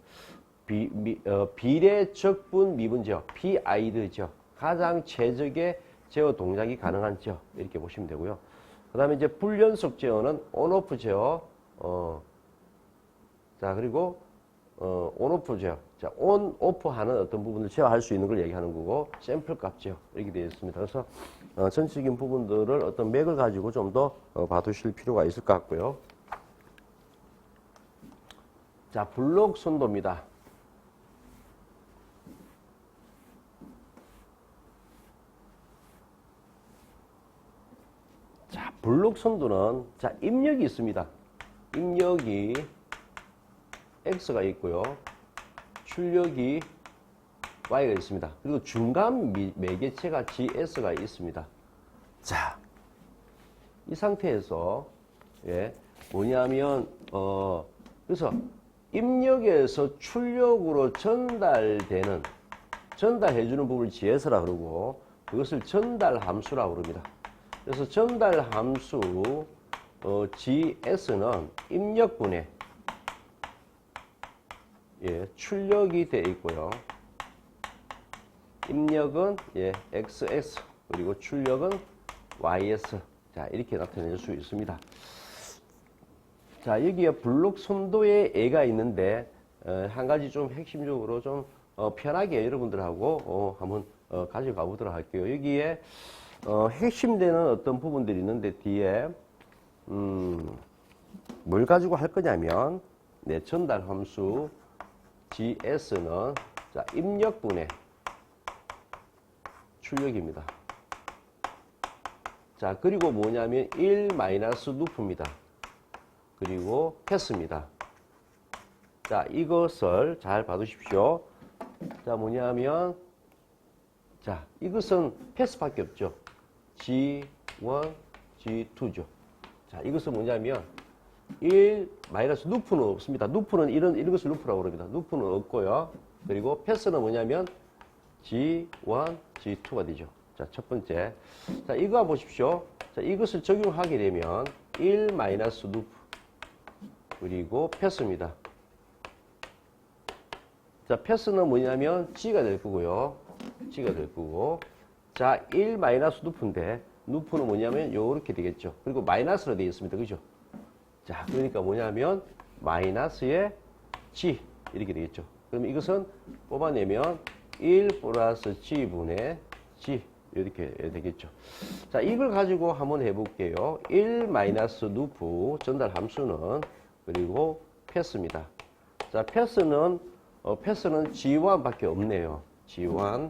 비례 적분 미분 제어, PID 제어, 가장 최적의 제어 동작이 가능한 제어 이렇게 보시면 되고요. 그 다음에 이제 불연속 제어는 온오프 제어, 자 그리고 온오프 제어, 자 온오프 하는 어떤 부분을 제어할 수 있는 걸 얘기하는 거고 샘플 값 제어 이렇게 되어 있습니다. 그래서 전체적인 부분들을 어떤 맥을 가지고 좀 더 봐두실 필요가 있을 것 같고요. 자, 블록 선도입니다. 블록 블록 선도는 자, 입력이 있습니다. 입력이 X가 있고요. 출력이 Y가 있습니다. 그리고 중간 매개체가 GS가 있습니다. 자, 이 상태에서 예, 뭐냐면 그래서 입력에서 출력으로 전달해주는 부분을 GS라 그러고 그것을 전달 함수라 그럽니다. 그래서 전달 함수 GS는 입력분에 예, 출력이 되어 있고요. 입력은 예, XS 그리고 출력은 YS. 자, 이렇게 나타낼 수 있습니다. 자, 여기에 블록 선도에 애가 있는데 한 가지 좀 핵심적으로 좀 편하게 여러분들하고 한번 가져가 보도록 할게요. 여기에 핵심되는 어떤 부분들이 있는데 뒤에 뭘 가지고 할 거냐면 네, 전달 함수 GS는 자, 입력분의 출력입니다. 자, 그리고 뭐냐면 1 마이너스 루프입니다. 그리고 패스입니다. 자, 이것을 잘 봐두십시오. 자, 뭐냐면 자, 이것은 패스밖에 없죠. G1, G2죠. 자, 이것은 뭐냐면 1 마이너스 루프는 없습니다. 루프는 이런 것을 루프라고 그럽니다. 루프는 없고요. 그리고 패스는 뭐냐면 G1, G2가 되죠. 자, 첫 번째. 자, 이거 보십시오. 자, 이것을 적용하게 되면 1 마이너스 루프 그리고 패스입니다. 자, 패스는 뭐냐면 G가 될 거고요. G가 될 거고. 자, 1 마이너스 루프인데 루프는 뭐냐면 요렇게 되겠죠. 그리고 마이너스로 되어 있습니다. 그죠? 자, 그러니까 뭐냐면 마이너스의 G 이렇게 되겠죠. 그럼 이것은 뽑아내면 1 플러스 G분의 G 이렇게 되겠죠. 자, 이걸 가지고 한번 해볼게요. 1 마이너스 루프 전달 함수는 그리고 패스입니다. 자, 패스는 G1 밖에 없네요. G1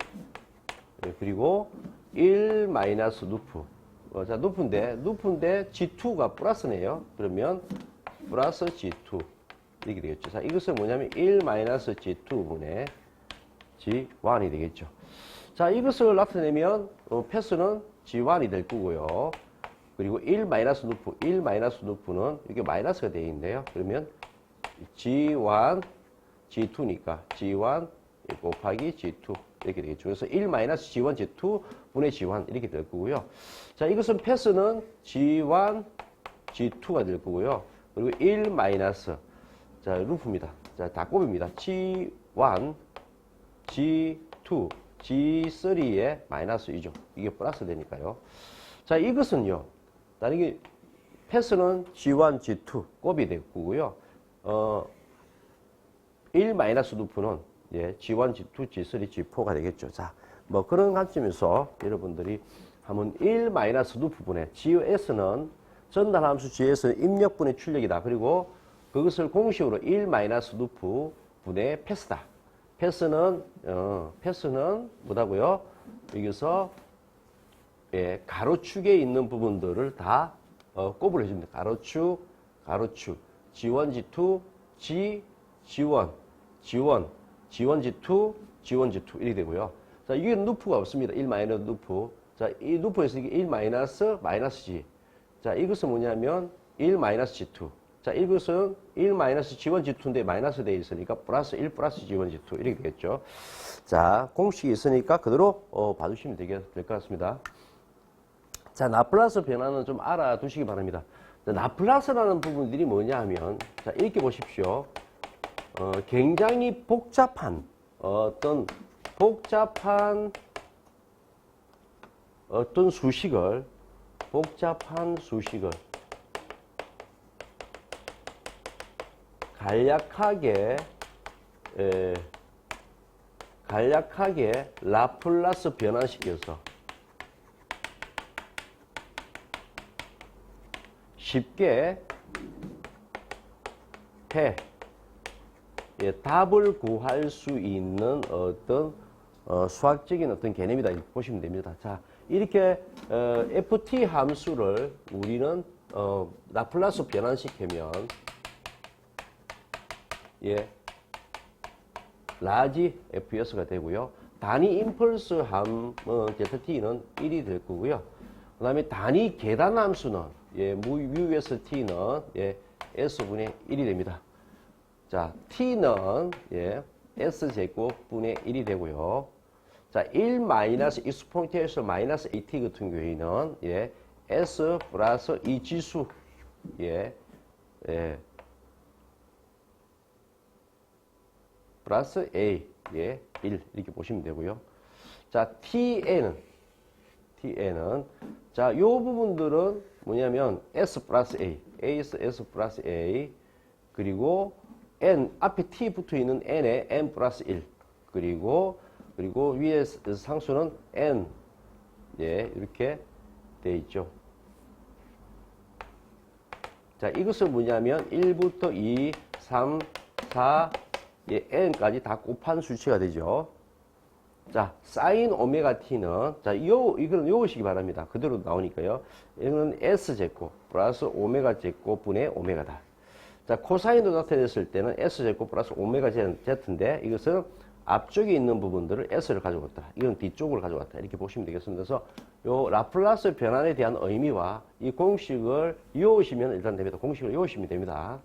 그리고 1 마이너스 루프 자, 루프인데 G2가 플러스네요. 그러면 플러스 G2 이렇게 되겠죠. 자, 이것은 뭐냐면 1 마이너스 G2분의 G1이 되겠죠. 자, 이것을 나타내면 패스는 G1이 될 거고요. 그리고 1 마이너스 루프는 이게 마이너스가 되어 있는데요. 그러면 G1, G2니까 G1 곱하기 G2 이렇게 되겠죠. 그래서 1 마이너스 G1, G2 분의 G1 이렇게 될 거고요. 자, 이것은 패스는 G1, G2가 될 거고요. 그리고 1 마이너스 자, 루프입니다. 자, 다 곱입니다. G1, G2, G3의 마이너스 2죠. 이게 플러스 되니까요. 자, 이것은요. 다른 게 패스는 G1, G2 곱이 될 거고요. 1 마이너스 루프는 예, G1, G2, G3, G4가 되겠죠. 자, 뭐 그런 관점에서 여러분들이 한번 1 마이너스 루프분의 GS는 전달함수 GS는 입력분의 출력이다. 그리고 그것을 공식으로 1 마이너스 루프분의 패스다. 패스는 뭐다고요? 여기서 예, 가로축에 있는 부분들을 다 곱을 해줍니다. 가로축, G1, G2, G1, G1, G2, G1, G2 이렇게 되고요. 자, 이게 루프가 없습니다. 1 마이너스 루프. 자, 이 루프에서 이게 1 마이너스 G. 자, 이것은 뭐냐면 1 마이너스 G2. 자, 이것은 1 마이너스 G1, G2인데 마이너스 되어 있으니까 플러스 1 플러스 G1, G2 이렇게 되겠죠. 자, 공식이 있으니까 그대로 봐주시면 될 것 같습니다. 자, 라플라스 변화는 좀 알아두시기 바랍니다. 자, 라플라스라는 부분들이 뭐냐 하면 자, 이렇게 보십시오. 굉장히 복잡한 어떤 수식을 간략하게 라플라스 변환시켜서 쉽게 답을 구할 수 있는 어떤 수학적인 어떤 개념이다 이렇게 보시면 됩니다. 자, 이렇게 ft 함수를 우리는 라플라스 변환시키면 예, 라지 fs가 되고요. 단위 임펄스 함 zt는 1이 될 거고요. 그 다음에 단위 계단 함수는 예, must는 예, s분의 1이 됩니다. 자, t는 예, s제곱분의 1이 되고요. 자, 1 마이너스 x포인트에서 마이너스 at 같은 경우에는 예, s 플러스 이 지수 예, 예, 플러스 a 예, 1 이렇게 보시면 되고요. 자, tn은 자, 요 부분들은 뭐냐면 s 플러스 a, s 플러스 a 그리고 n 앞에 t 붙어 있는 n에 n 플러스 1 그리고 위에 상수는 n 예, 이렇게 돼 있죠. 자, 이것은 뭐냐면 1부터 2, 3, 4, 예, n까지 다 곱한 수치가 되죠. 자, 사인 오메가 t는 자, 이거는 요거시기 바랍니다. 그대로 나오니까요. 이거는 s제곱 플러스 오메가 제곱 분의 오메가다. 자, 코사인도 나타냈을 때는 s제곱 플러스 오메가 z인데 이것은 앞쪽에 있는 부분들을 s를 가져왔다. 이건 뒤쪽을 가져왔다. 이렇게 보시면 되겠습니다. 그래서 요 라플라스 변환에 대한 의미와 이 공식을 이어오시면 일단 됩니다. 공식을 이어오시면 됩니다.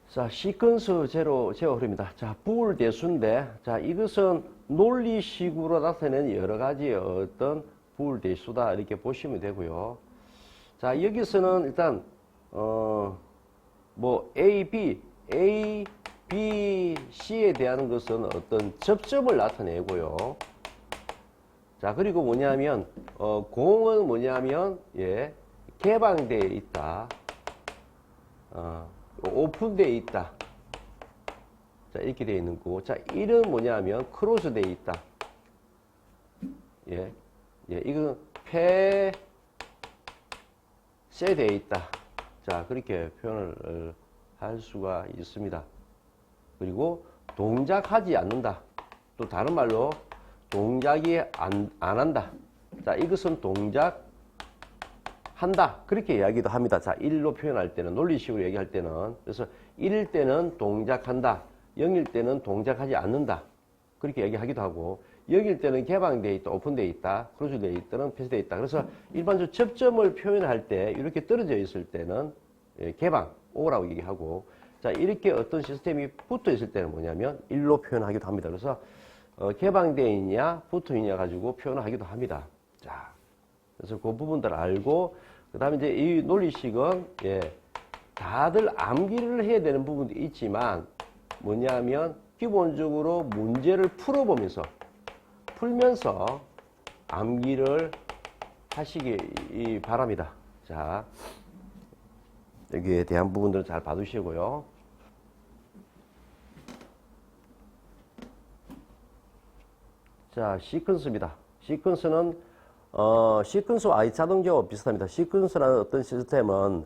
자, 시퀀스 제로 흐릅니다. 자, 부울 대수인데, 자, 이것은 논리식으로 나타내는 여러 가지 어떤 부울 대수다. 이렇게 보시면 되고요. 자, 여기서는 일단, A, B, C에 대한 것은 어떤 접점을 나타내고요. 자, 그리고 뭐냐면, 공은 뭐냐면, 예, 개방되어 있다. 오픈되어 있다. 자, 이렇게 되어 있는 거고. 자, 1은 뭐냐면 크로스되어 있다. 예. 예, 이건 폐쇄되어 있다. 자, 그렇게 표현을 할 수가 있습니다. 그리고 동작하지 않는다. 또 다른 말로 동작이 안 한다. 자, 이것은 동작 한다. 그렇게 이야기도 합니다. 자, 1로 표현할 때는, 논리식으로 얘기할 때는, 그래서 1일 때는 동작한다. 0일 때는 동작하지 않는다. 그렇게 얘기하기도 하고, 0일 때는 개방되어 있다, 오픈되어 있다, 크로스되어 있다는 폐쇄되어 있다. 그래서 일반적으로 접점을 표현할 때, 이렇게 떨어져 있을 때는 개방, O라고 얘기하고, 자, 이렇게 어떤 시스템이 붙어 있을 때는 뭐냐면 1로 표현하기도 합니다. 그래서 개방되어 있냐, 붙어 있냐 가지고 표현을 하기도 합니다. 자, 그래서 그 부분들 알고, 그 다음에 이제 이 논리식은, 예, 다들 암기를 해야 되는 부분도 있지만, 뭐냐면, 기본적으로 문제를 풀면서 암기를 하시기 바랍니다. 자, 여기에 대한 부분들은 잘 봐두시고요. 자, 시퀀스입니다. 시퀀스는 시퀀스와 자동제어와 비슷합니다. 시퀀스라는 어떤 시스템은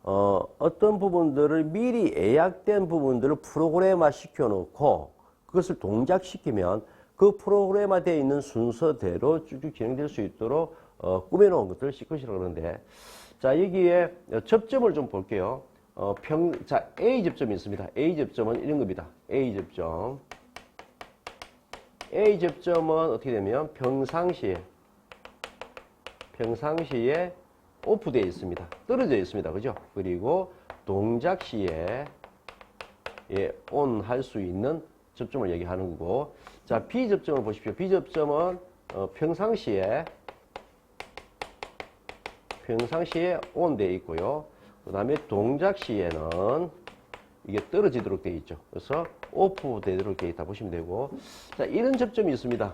어떤 부분들을 미리 예약된 부분들을 프로그램화 시켜놓고 그것을 동작시키면 그 프로그램화되어 있는 순서대로 쭉쭉 진행될 수 있도록 꾸며놓은 것들을 시퀀스라고 하는데, 자, 여기에 접점을 좀 볼게요. 자, A 접점이 있습니다. A 접점은 이런 겁니다. A 접점. A 접점은 어떻게 되면 평상시에 오프되어 있습니다. 떨어져 있습니다. 그죠? 그리고 동작 시에 예, ON 할 수 있는 접점을 얘기하는 거고, 자, B 접점을 보십시오. B 접점은 평상시에 ON 되어 있고요. 그 다음에 동작 시에는 이게 떨어지도록 되어 있죠. 그래서 오프 되도록 되어 있다 보시면 되고, 자, 이런 접점이 있습니다.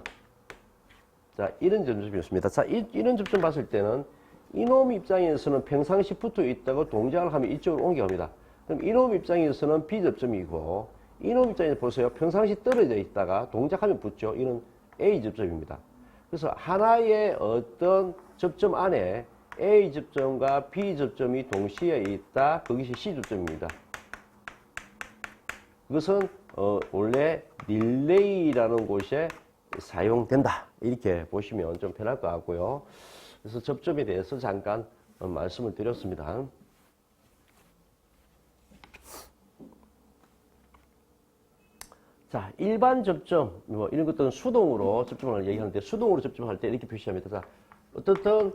자, 이런 접점이 있습니다. 자, 이런 접점 봤을 때는 이놈 입장에서는 평상시 붙어 있다고 동작을 하면 이쪽으로 옮겨갑니다. 그럼 이놈 입장에서는 B 접점이고, 이놈 입장에서 보세요. 평상시 떨어져 있다가 동작하면 붙죠. 이는 A 접점입니다. 그래서 하나의 어떤 접점 안에 A 접점과 B 접점이 동시에 있다. 그것이 C 접점입니다. 그것은 원래 릴레이라는 곳에 사용된다. 이렇게 보시면 좀 편할 것 같고요. 그래서 접점에 대해서 잠깐 말씀을 드렸습니다. 자, 일반 접점, 뭐 이런 것들은 수동으로 접점을 얘기하는데, 수동으로 접점할 때 이렇게 표시합니다. 자, 어떻든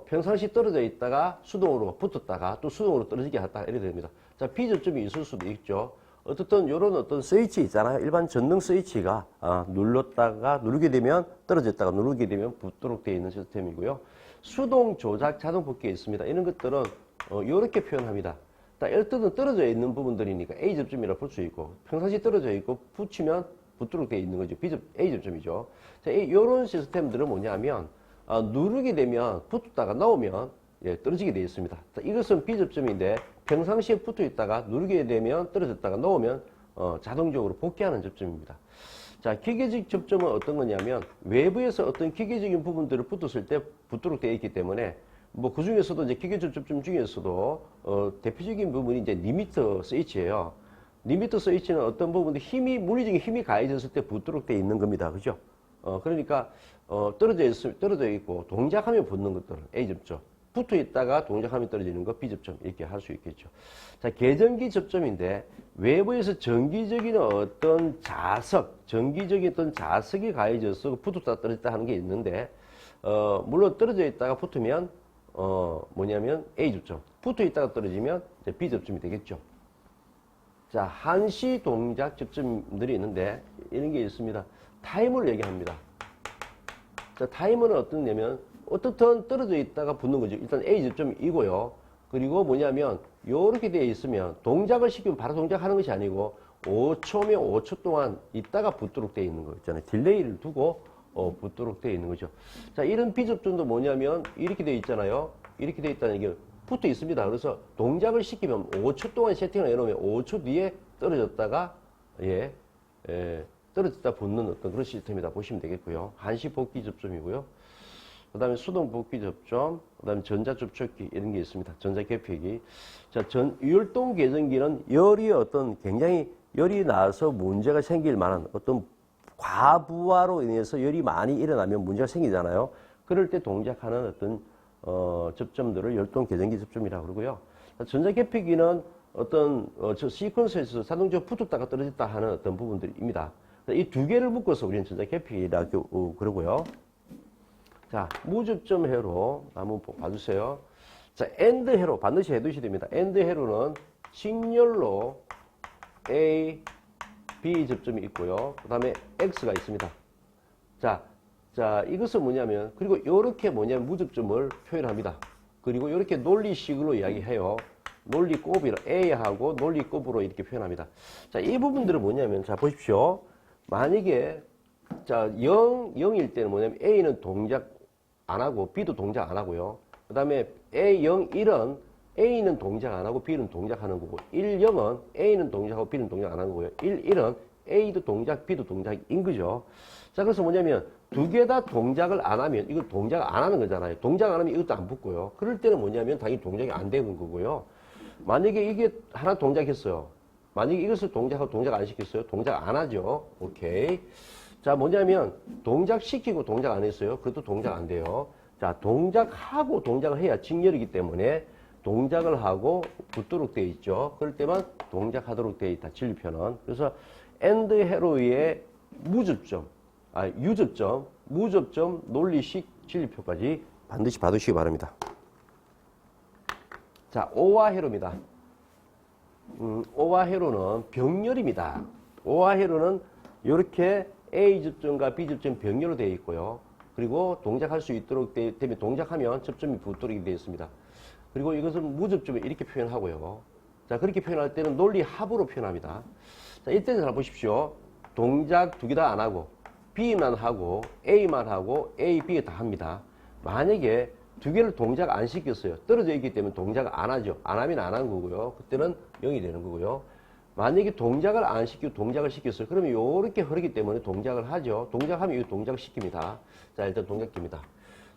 평상시 떨어져 있다가 수동으로 붙었다가 또 수동으로 떨어지게 했다가 이렇게 됩니다. 자, 비접점이 있을 수도 있죠. 어떻든 이런 어떤 스위치 있잖아요. 일반 전등 스위치가 눌렀다가 누르게 되면 떨어졌다가 누르게 되면 붙도록 되어 있는 시스템이고요. 수동 조작 자동 복귀에 있습니다. 이런 것들은 이렇게 표현합니다. 어쨌든 떨어져 있는 부분들이니까 A 접점이라 볼 수 있고, 평상시 떨어져 있고 붙이면 붙도록 되어 있는 거죠. A 접점이죠. 자, 이런 시스템들은 뭐냐면 누르게 되면 붙었다가 나오면 떨어지게 되어 있습니다. 자, 이것은 B 접점인데 평상시에 붙어 있다가 누르게 되면 떨어졌다가 나오면 자동적으로 복귀하는 접점입니다. 자, 기계적 접점은 어떤 거냐면 외부에서 어떤 기계적인 부분들을 붙었을 때 붙도록 되어 있기 때문에 뭐 그 중에서도 이제 기계적 접점 중에서도 대표적인 부분이 이제 리미터 스위치예요. 리미터 스위치는 어떤 부분들 물리적인 힘이 가해졌을 때 붙도록 되어 있는 겁니다. 그죠? 그러니까 떨어져 있고 동작하면 붙는 것들은 A 접점, 붙어 있다가 동작하면 떨어지는 거 B 접점 이렇게 할 수 있겠죠. 자, 계전기 접점인데 외부에서 전기적인 어떤 전기적인 어떤 자석이 가해져서 붙었다 떨어졌다 하는 게 있는데 물론 떨어져 있다가 붙으면 뭐냐면 A 접점, 붙어 있다가 떨어지면 이제 B 접점이 되겠죠. 자, 한시 동작 접점들이 있는데 이런 게 있습니다. 타이머를 얘기합니다. 자, 타이머는 어떻냐면 어떻든 떨어져 있다가 붙는 거죠. 일단 A 접점이고요. 그리고 뭐냐면 이렇게 되어 있으면 동작을 시키면 바로 동작하는 것이 아니고 5초면 5초 동안 있다가 붙도록 되어 있는 거 있잖아요. 딜레이를 두고 붙도록 되어 있는 거죠. 자, 이런 비접점도 뭐냐면 이렇게 되어 있잖아요. 이렇게 되어 있다는 게 붙어 있습니다. 그래서 동작을 시키면 5초 동안 세팅을 해놓으면 5초 뒤에 떨어졌다가 떨어졌다 붙는 어떤 그런 시스템이다 보시면 되겠고요. 한시 복귀 접점이고요. 그 다음에 수동 복귀 접점, 그 다음에 전자 접촉기 이런 게 있습니다. 전자 개폐기. 자, 율동 계전기는 굉장히 열이 나서 문제가 생길 만한 어떤 과부하로 인해서 열이 많이 일어나면 문제가 생기잖아요. 그럴 때 동작하는 어떤 접점들을 열동 계전기 접점이라고 그러고요. 전자 개폐기는 어떤 시퀀스에서 자동적으로 붙었다가 떨어졌다 하는 어떤 부분들입니다. 이 두 개를 묶어서 우리는 전자 개폐기라고 그러고요. 자, 무접점 회로 한번 봐주세요. 자, 엔드 회로 반드시 해두셔야 됩니다. 엔드 회로는 직렬로 A, B 접점이 있고요. 그 다음에 X가 있습니다. 자, 이것은 뭐냐면, 그리고 요렇게 뭐냐면 무접점을 표현합니다. 그리고 이렇게 논리식으로 이야기해요. 논리곱이라 A하고 논리곱으로 이렇게 표현합니다. 자, 이 부분들은 뭐냐면, 자, 보십시오. 만약에, 자, 0일 때는 뭐냐면 A는 동작 안 하고 B도 동작 안 하고요. 그 다음에 A, 0, 1은 A는 동작 안 하고 B는 동작하는 거고 1, 0은 A는 동작하고 B는 동작 안 하는 거고요. 1, 1은 A도 동작, B도 동작인 거죠. 자, 그래서 뭐냐면 두 개 다 동작을 안 하면 이거 동작 안 하는 거잖아요. 동작 안 하면 이것도 안 붙고요. 그럴 때는 뭐냐면 당연히 동작이 안 되는 거고요. 만약에 이게 하나 동작했어요. 만약에 이것을 동작하고 동작 안 시켰어요. 동작 안 하죠. 오케이. 자, 뭐냐면 동작시키고 동작 안 했어요. 그것도 동작 안 돼요. 자, 동작하고 동작을 해야 직렬이기 때문에 동작을 하고 붙도록 되어 있죠. 그럴 때만 동작하도록 되어 있다. 진리표는. 그래서 엔드 회로의 무접점, 유접점, 무접점, 논리식 진리표까지 반드시 봐두시기 바랍니다. 자, 오와 회로입니다. 오와 회로는 병렬입니다. 오와 회로는 이렇게 A 접점과 B 접점 병렬로 되어 있고요. 그리고 동작할 수 있도록 되면 동작하면 접점이 붙도록 되어 있습니다. 그리고 이것은 무접점을 이렇게 표현하고요. 자, 그렇게 표현할 때는 논리 합으로 표현합니다. 자, 이때는 잘 보십시오. 동작 두 개 다 안 하고 B만 하고 A만 하고 A, B 다 합니다. 만약에 두 개를 동작 안 시켰어요. 떨어져 있기 때문에 동작 안 하죠. 안 하면 안 한 거고요. 그때는 0이 되는 거고요. 만약에 동작을 안 시키고 동작을 시켰어요. 그러면 이렇게 흐르기 때문에 동작을 하죠. 동작하면 이 동작을 시킵니다. 자, 일단 동작기입니다.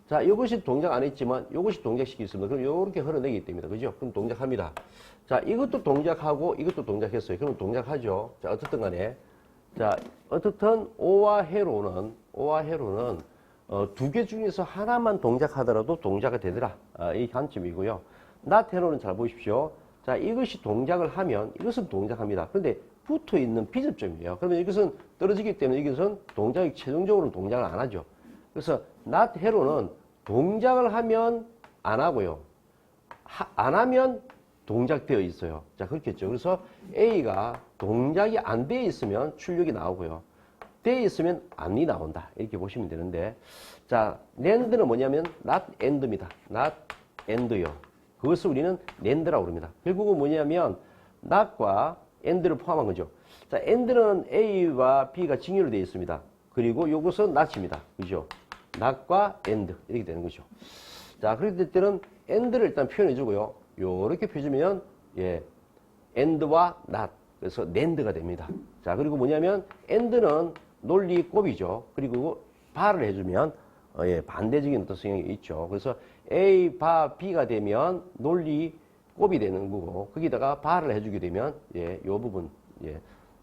자, 이것이 동작 안 했지만 이것이 동작시키겠습니다. 그럼 이렇게 흘러내기 때문에 그죠? 그럼 동작합니다. 자, 이것도 동작하고 이것도 동작했어요. 그럼 동작하죠. 자, 어떻든 간에. 자, 어떻든 O와 회로는 두 개 중에서 하나만 동작하더라도 동작이 되더라. 이 관점이고요. not 회로는 잘 보십시오. 자, 이것이 동작을 하면 이것은 동작합니다. 그런데 붙어 있는 비접점이에요. 그러면 이것은 떨어지기 때문에 이것은 동작이 최종적으로는 동작을 안 하죠. 그래서 not 회로는 동작을 하면 안 하고요. 안 하면 동작되어 있어요. 자, 그렇겠죠. 그래서 A가 동작이 안 되어 있으면 출력이 나오고요. 되어 있으면 안이 나온다. 이렇게 보시면 되는데, 자, NAND는 뭐냐면 not AND입니다. not AND요. 그것을 우리는 NAND라고 합니다. 결국은 뭐냐면 not과 AND를 포함한 거죠. 자, AND는 A와 B가 직렬로 되어 있습니다. 그리고 이것은 not입니다. 그죠? not과 AND 이렇게 되는 거죠. 자, 그럴 때는 AND를 일단 표현해 주고요. 요렇게 펴주면 예, AND와 not 그래서 NAND가 됩니다. 자, 그리고 뭐냐면 AND는 논리 곱이죠. 그리고 bar를 해주면 예, 반대적인 어떤 성향이 있죠. 그래서 A, 바, B가 되면 논리 곱이 되는 거고 거기다가 bar를 해주게 되면 예, 요 부분 예,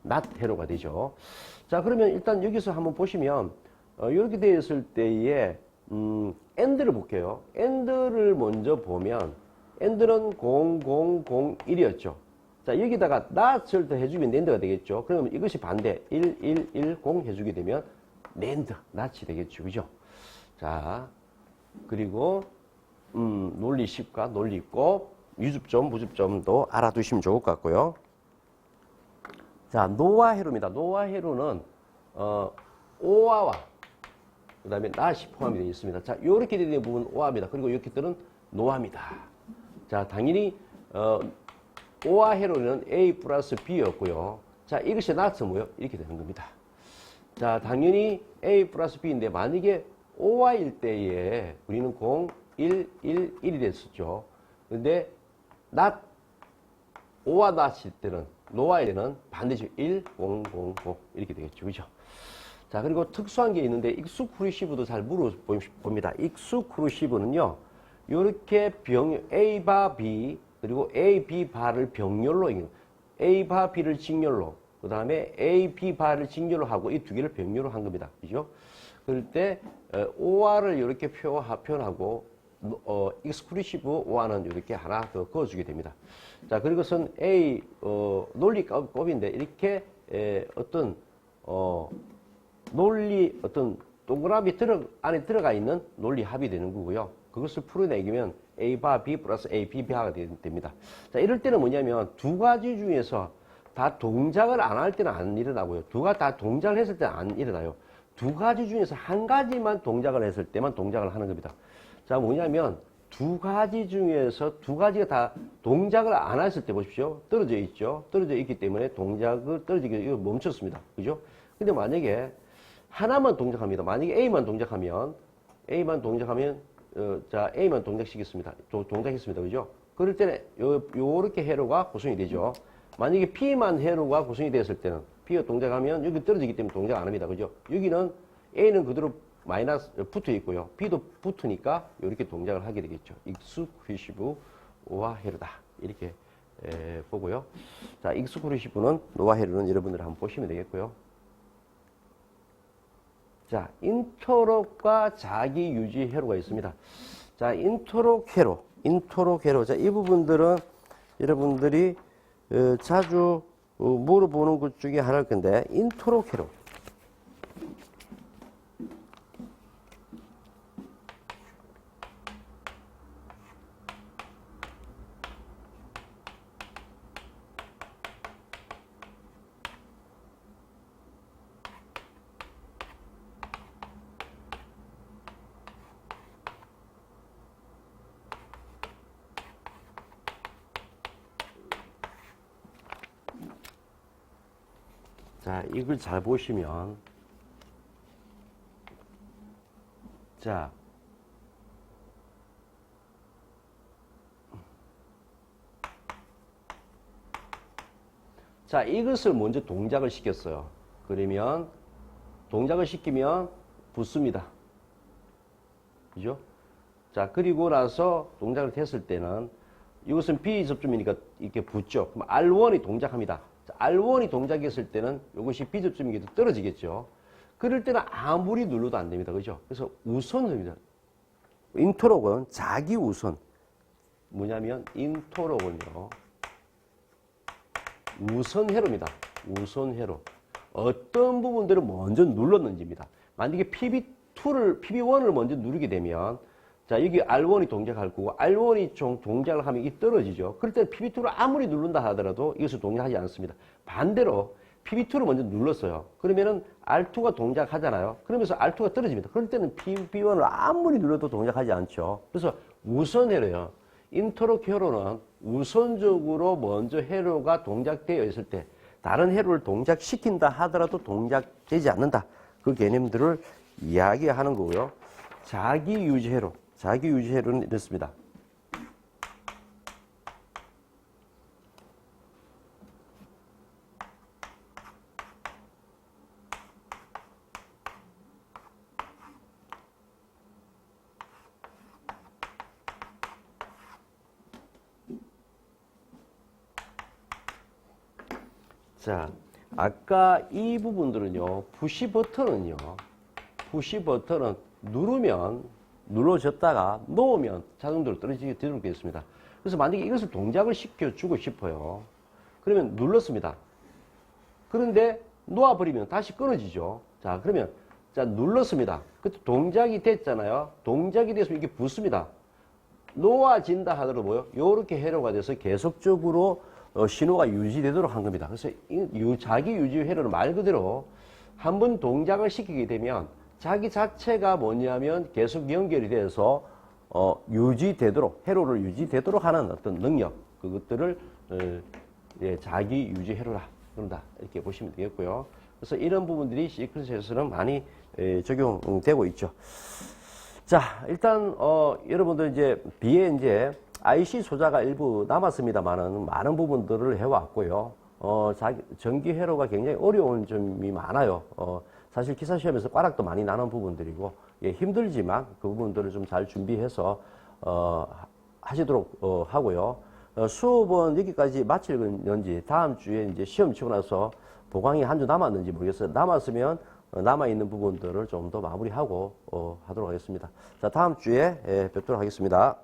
not 회로가 되죠. 자, 그러면 일단 여기서 한번 보시면 이렇게 되어 있을 때에 AND를 볼게요. AND를 먼저 보면 AND는 0001이었죠. 자, 여기다가 not을 더 해주면 NAND가 되겠죠. 그러면 이것이 반대 1110 해주게 되면 NAND, not이 되겠죠. 그죠? 자, 그리고 논리 10과 논리 곱, 유습점, 무습점도 알아두시면 좋을 것 같고요. 자, 노와 회로입니다. 노와 회로는 오와와 그 다음에 not이 포함이 되어 있습니다. 자, 이렇게 되는 부분은 오와입니다. 그리고 이렇게 뜨는 노와입니다. 자, 당연히 O와 회로는 A 플러스 B였고요. 자, 이것이 not은 뭐요? 이렇게 되는 겁니다. 자, 당연히 A 플러스 B인데 만약에 O와일 때에 우리는 0, 1, 1, 1이 됐었죠. 근데 not, O와 not일 때는 노와일 때는 반드시 1, 0, 0, 0 이렇게 되겠죠. 그죠? 자, 그리고 특수한 게 있는데 익스크루시브도 잘 물어봅니다. 익스크루시브는요. 이렇게 A 바 B 그리고 A, B 바를 병렬로 A 바 B를 직렬로 그 다음에 A, B 바를 직렬로 하고 이 두 개를 병렬로 한 겁니다. 그죠? 그럴 때 OR을 이렇게 표현하고 익스크루시브 OR는 이렇게 하나 더 그어주게 됩니다. 자, 그리고 그것은 A 논리 곱인데 이렇게 어떤 논리 어떤 동그라미 안에 들어가 있는 논리 합이 되는 거고요. 그것을 풀어내기면 A 바 B 플러스 A, B, B가 됩니다. 자, 이럴 때는 뭐냐면 두 가지 중에서 다 동작을 안 할 때는 안 일어나고요. 두가 다 동작을 했을 때는 안 일어나요. 두 가지 중에서 한 가지만 동작을 했을 때만 동작을 하는 겁니다. 자, 뭐냐면 두 가지 중에서 두 가지가 다 동작을 안 했을 때 보십시오. 떨어져 있죠. 떨어져 있기 때문에 동작을 떨어지게 이거 멈췄습니다. 그죠? 근데 만약에 하나만 동작합니다. 만약에 A만 동작하면 자, A만 동작시켰습니다. 동작했습니다. 그죠? 그럴 때는 요렇게 회로가 구성이 되죠. 만약에 P만 회로가 구성이 됐을 때는 P가 동작하면 여기 떨어지기 때문에 동작 안 합니다. 그죠? 여기는 A는 그대로 마이너스 붙어 있고요. B도 붙으니까 이렇게 동작을 하게 되겠죠. 익스크루시브와 회로다. 이렇게 보고요. 자, 익스크루시브는 노와 회로는 여러분들 한번 보시면 되겠고요. 자, 인터롭과 자기 유지 회로가 있습니다. 자, 인터롭 회로. 자, 이 부분들은 여러분들이 자주 물어보는 것 중에 하나일 건데, 인터롭 회로. 자, 이걸 잘 보시면, 자, 이것을 먼저 동작을 시켰어요. 그러면, 동작을 시키면 붙습니다. 그죠? 자, 그리고 나서 동작을 했을 때는 이것은 비접점이니까 이렇게 붙죠. 그럼 R1이 동작합니다. 자, R1이 동작했을 때는 이것이 비접점이기도 떨어지겠죠. 그럴 때는 아무리 눌러도 안 됩니다. 그죠? 그래서 우선입니다. 인토록은 자기 우선. 뭐냐면 인토록은요. 우선회로입니다. 우선회로. 어떤 부분들을 먼저 눌렀는지입니다. 만약에 PB1을 먼저 누르게 되면 자, 여기 R1이 동작할 거고 R1이 동작을 하면 이게 떨어지죠. 그럴 때 PB2를 아무리 누른다 하더라도 이것을 동작하지 않습니다. 반대로 PB2를 먼저 눌렀어요. 그러면은 R2가 동작하잖아요. 그러면서 R2가 떨어집니다. 그럴 때는 PB1을 아무리 눌러도 동작하지 않죠. 그래서 우선회로요. 인터록 회로는 우선적으로 먼저 회로가 동작되어 있을 때 다른 회로를 동작시킨다 하더라도 동작되지 않는다. 그 개념들을 이야기하는 거고요. 자기유지 회로. 자기유지 회로는 이렇습니다. 자, 아까 이 부분들은요, 푸시 버튼은 누르면, 눌러졌다가 놓으면 자동으로 떨어지게 되도록 되어 있습니다. 그래서 만약에 이것을 동작을 시켜주고 싶어요. 그러면 눌렀습니다. 그런데 놓아버리면 다시 끊어지죠. 자, 그러면, 자, 눌렀습니다. 그때 동작이 됐잖아요. 동작이 됐으면 이게 붙습니다. 놓아진다 하더라도 뭐요? 요렇게 회로가 돼서 계속적으로 신호가 유지되도록 한 겁니다. 그래서 자기 유지 회로는 말 그대로 한번 동작을 시키게 되면 자기 자체가 뭐냐면 계속 연결이 돼서 유지되도록 회로를 유지되도록 하는 어떤 능력 그것들을 자기 유지 회로라 그런다 이렇게 보시면 되겠고요. 그래서 이런 부분들이 시퀀스에서는 많이 적용되고 있죠. 자, 일단 여러분들 이제 뒤에 이제 IC 소자가 일부 남았습니다만은 많은 부분들을 해왔고요. 전기 회로가 굉장히 어려운 점이 많아요. 사실 기사 시험에서 꽈락도 많이 나는 부분들이고, 예, 힘들지만 그 부분들을 좀 잘 준비해서 하시도록 하고요. 수업은 여기까지 마칠는지 다음 주에 이제 시험 치고 나서 보강이 한 주 남았는지 모르겠어요. 남았으면 남아있는 부분들을 좀 더 마무리하고 하도록 하겠습니다. 자, 다음 주에 뵙도록 하겠습니다.